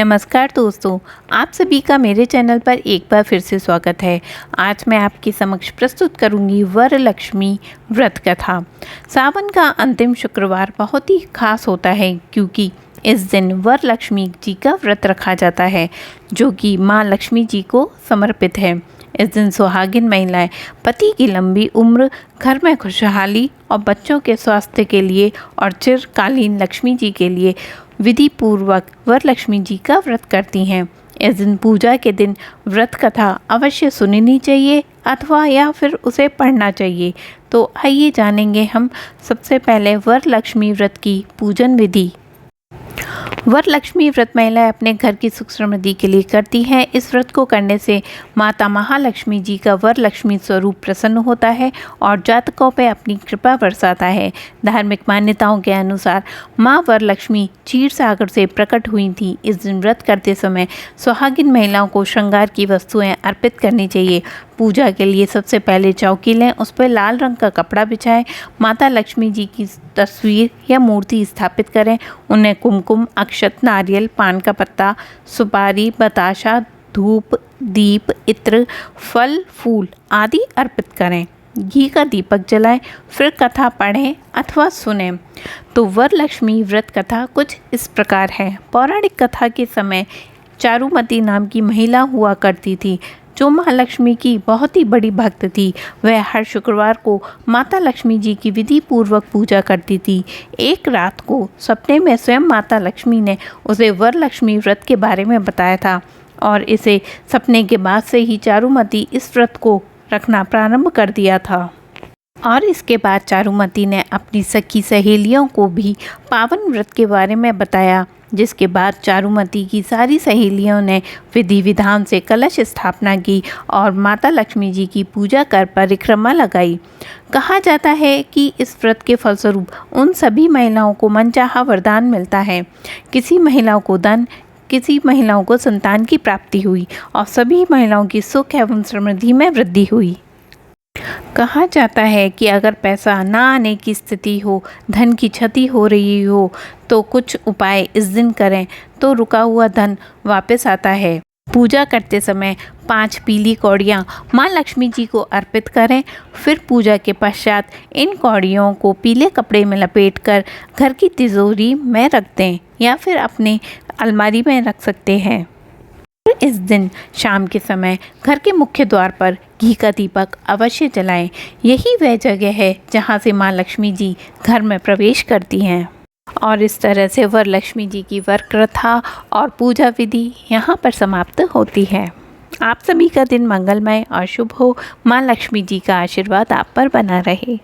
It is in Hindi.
नमस्कार दोस्तों, आप सभी का मेरे चैनल पर एक बार फिर से स्वागत है। आज मैं आपके समक्ष प्रस्तुत करूंगी वरलक्ष्मी व्रत कथा। सावन का अंतिम शुक्रवार बहुत ही खास होता है क्योंकि इस दिन वरलक्ष्मी जी का व्रत रखा जाता है जो कि माँ लक्ष्मी जी को समर्पित है। इस दिन सुहागिन महिलाएं पति की लंबी उम्र, घर में खुशहाली और बच्चों के स्वास्थ्य के लिए और चिरकालीन लक्ष्मी जी के लिए विधि पूर्वक वरलक्ष्मी जी का व्रत करती हैं। इस दिन पूजा के दिन व्रत कथा अवश्य सुननी चाहिए अथवा या फिर उसे पढ़ना चाहिए। तो आइए जानेंगे हम सबसे पहले वरलक्ष्मी व्रत की पूजन विधि। वरलक्ष्मी व्रत महिलाएं अपने घर की सुख समृद्धि के लिए करती हैं। इस व्रत को करने से माता महालक्ष्मी जी का वरलक्ष्मी स्वरूप प्रसन्न होता है और जातकों पर अपनी कृपा बरसाता है। धार्मिक मान्यताओं के अनुसार माँ वरलक्ष्मी क्षीर सागर से प्रकट हुई थी। इस दिन व्रत करते समय सुहागिन महिलाओं को श्रृंगार की वस्तुएं अर्पित करनी चाहिए। पूजा के लिए सबसे पहले चौकी लें, उस पर लाल रंग का कपड़ा बिछाएं, माता लक्ष्मी जी की तस्वीर या मूर्ति स्थापित करें, उन्हें कुमकुम, अक्षत, नारियल, पान का पत्ता, सुपारी, बताशा, धूप, दीप, इत्र, फल, फूल आदि अर्पित करें। घी का दीपक जलाएं, फिर कथा पढ़ें अथवा सुनें। तो वरलक्ष्मी व्रत कथा कुछ इस प्रकार है। पौराणिक कथा के समय चारुमती नाम की महिला हुआ करती थी जो माँ लक्ष्मी की बहुत ही बड़ी भक्त थी। वह हर शुक्रवार को माता लक्ष्मी जी की विधि पूर्वक पूजा करती थी। एक रात को सपने में स्वयं माता लक्ष्मी ने उसे वरलक्ष्मी व्रत के बारे में बताया था और इसे सपने के बाद से ही चारुमती इस व्रत को रखना प्रारंभ कर दिया था। और इसके बाद चारुमती ने अपनी सखी सहेलियों को भी पावन व्रत के बारे में बताया, जिसके बाद चारुमती की सारी सहेलियों ने विधि विधान से कलश स्थापना की और माता लक्ष्मी जी की पूजा कर परिक्रमा लगाई। कहा जाता है कि इस व्रत के फलस्वरूप उन सभी महिलाओं को मनचाहा वरदान मिलता है। किसी महिलाओं को धन, किसी महिलाओं को संतान की प्राप्ति हुई और सभी महिलाओं की सुख एवं समृद्धि में वृद्धि हुई। कहा जाता है कि अगर पैसा ना आने की स्थिति हो, धन की क्षति हो रही हो, तो कुछ उपाय इस दिन करें तो रुका हुआ धन वापस आता है। पूजा करते समय 5 पीली कौड़ियाँ माँ लक्ष्मी जी को अर्पित करें। फिर पूजा के पश्चात इन कौड़ियों को पीले कपड़े में लपेटकर घर की तिजोरी में रख दें या फिर अपने अलमारी में रख सकते हैं। इस दिन शाम के समय घर के मुख्य द्वार पर घी का दीपक अवश्य जलाएं। यही वह जगह है जहां से मां लक्ष्मी जी घर में प्रवेश करती हैं। और इस तरह से वरलक्ष्मी जी की व्रत कथा और पूजा विधि यहां पर समाप्त होती है। आप सभी का दिन मंगलमय और शुभ हो। मां लक्ष्मी जी का आशीर्वाद आप पर बना रहे।